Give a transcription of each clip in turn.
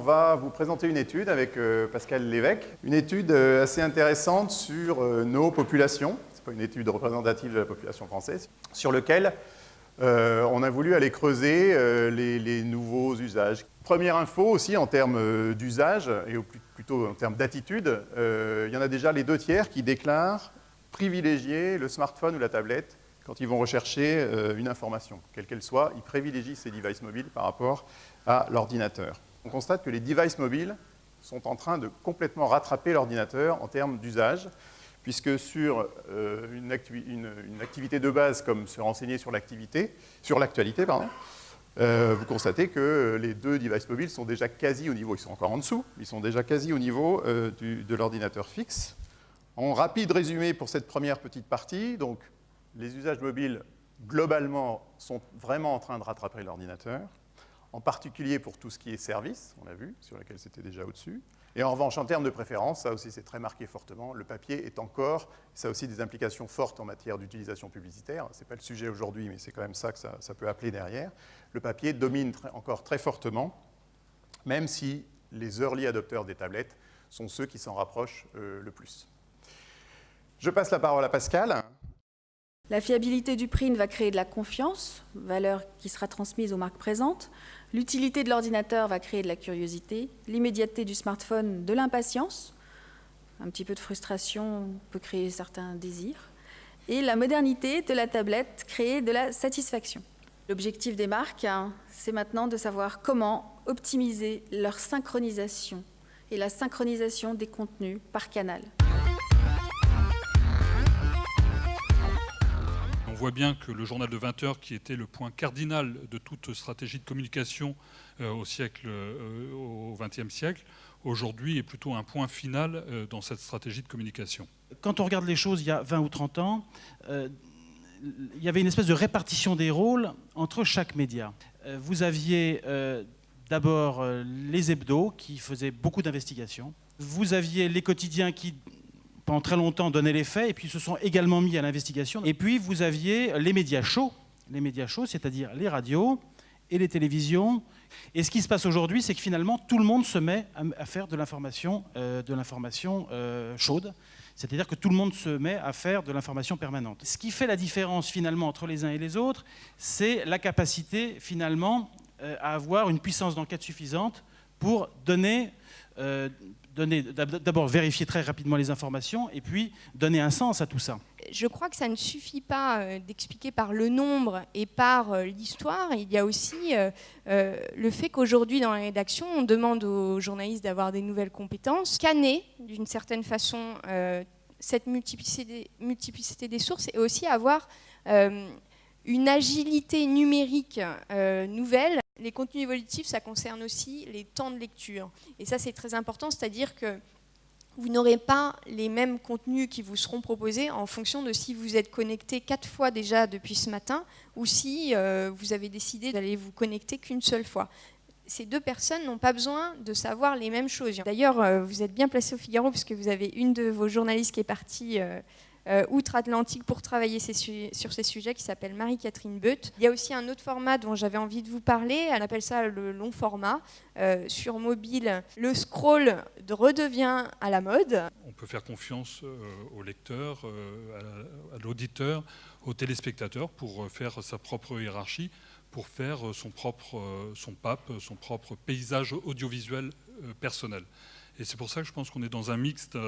va vous présenter une étude avec Pascal Lévesque, une étude assez intéressante sur nos populations, ce n'est pas une étude représentative de la population française, sur lequel on a voulu aller creuser les nouveaux usages. Première info aussi en termes d'usage, et plutôt en termes d'attitude, il y en a déjà les 2/3 qui déclarent privilégier le smartphone ou la tablette quand ils vont rechercher une information, quelle qu'elle soit, ils privilégient ces devices mobiles par rapport à l'ordinateur. On constate que les devices mobiles sont en train de complètement rattraper l'ordinateur en termes d'usage, puisque sur une activité de base comme se renseigner sur l'actualité, vous constatez que les 2 devices mobiles sont déjà quasi au niveau, ils sont encore en dessous, ils sont déjà quasi au niveau de l'ordinateur fixe. En rapide résumé pour cette première petite partie, donc les usages mobiles globalement sont vraiment en train de rattraper l'ordinateur, en particulier pour tout ce qui est service, on l'a vu, sur lequel c'était déjà au-dessus. Et en revanche, en termes de préférence, ça aussi c'est très marqué fortement, le papier est encore, ça a aussi des implications fortes en matière d'utilisation publicitaire, ce n'est pas le sujet aujourd'hui, mais c'est quand même ça que ça peut appeler derrière. Le papier domine encore très fortement, même si les early adopteurs des tablettes sont ceux qui s'en rapprochent le plus. Je passe la parole à Pascal. La fiabilité du print va créer de la confiance, valeur qui sera transmise aux marques présentes. L'utilité de l'ordinateur va créer de la curiosité. L'immédiateté du smartphone, de l'impatience. Un petit peu de frustration peut créer certains désirs. Et la modernité de la tablette crée de la satisfaction. L'objectif des marques, c'est maintenant de savoir comment optimiser leur synchronisation et la synchronisation des contenus par canal. On voit bien que le journal de 20 heures, qui était le point cardinal de toute stratégie de communication au XXe siècle, aujourd'hui est plutôt un point final dans cette stratégie de communication. Quand on regarde les choses il y a 20 ou 30 ans, il y avait une espèce de répartition des rôles entre chaque média. Vous aviez d'abord les hebdos qui faisaient beaucoup d'investigations. Vous aviez les quotidiens qui pendant très longtemps donnaient les faits et puis se sont également mis à l'investigation. Et puis vous aviez les médias chauds, c'est-à-dire les radios et les télévisions. Et ce qui se passe aujourd'hui, c'est que finalement tout le monde se met à faire de l'information chaude. C'est-à-dire que tout le monde se met à faire de l'information permanente. Ce qui fait la différence finalement entre les uns et les autres, c'est la capacité finalement à avoir une puissance d'enquête suffisante pour d'abord vérifier très rapidement les informations et puis donner un sens à tout ça. Je crois que ça ne suffit pas d'expliquer par le nombre et par l'histoire. Il y a aussi le fait qu'aujourd'hui, dans la rédaction, on demande aux journalistes d'avoir des nouvelles compétences, scanner d'une certaine façon cette multiplicité des sources et aussi avoir une agilité numérique nouvelle. Les contenus évolutifs, ça concerne aussi les temps de lecture. Et ça, c'est très important, c'est-à-dire que vous n'aurez pas les mêmes contenus qui vous seront proposés en fonction de si vous êtes connecté 4 fois déjà depuis ce matin ou si vous avez décidé d'aller vous connecter qu'une seule fois. Ces 2 personnes n'ont pas besoin de savoir les mêmes choses. D'ailleurs, vous êtes bien placé au Figaro puisque vous avez une de vos journalistes qui est partie outre-Atlantique pour travailler sur ces sujets qui s'appelle Marie-Catherine Beuth. Il y a aussi un autre format dont j'avais envie de vous parler, elle appelle ça le long format. Sur mobile, le scroll redevient à la mode. On peut faire confiance au lecteur, à l'auditeur, au téléspectateur pour faire sa propre hiérarchie, pour faire son propre paysage audiovisuel personnel. Et c'est pour ça que je pense qu'on est dans un mixte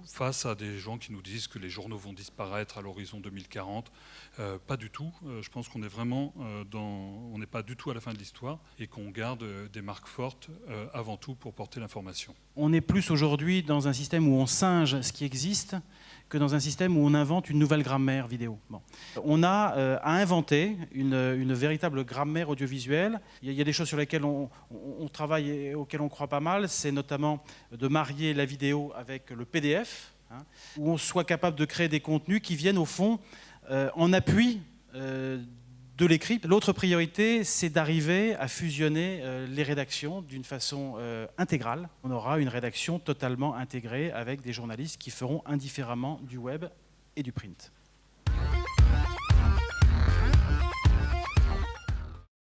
face à des gens qui nous disent que les journaux vont disparaître à l'horizon 2040. Pas du tout. Je pense qu'on est vraiment on n'est pas du tout à la fin de l'histoire et qu'on garde des marques fortes avant tout pour porter l'information. On est plus aujourd'hui dans un système où on singe ce qui existe que dans un système où on invente une nouvelle grammaire vidéo. Bon. On a à inventer une véritable grammaire audiovisuelle. Il y a des choses sur lesquelles on travaille et auxquelles on croit pas mal. C'est notamment de marier la vidéo avec le PDF, où on soit capable de créer des contenus qui viennent au fond en appui de l'écrit. L'autre priorité, c'est d'arriver à fusionner les rédactions d'une façon intégrale. On aura une rédaction totalement intégrée avec des journalistes qui feront indifféremment du web et du print.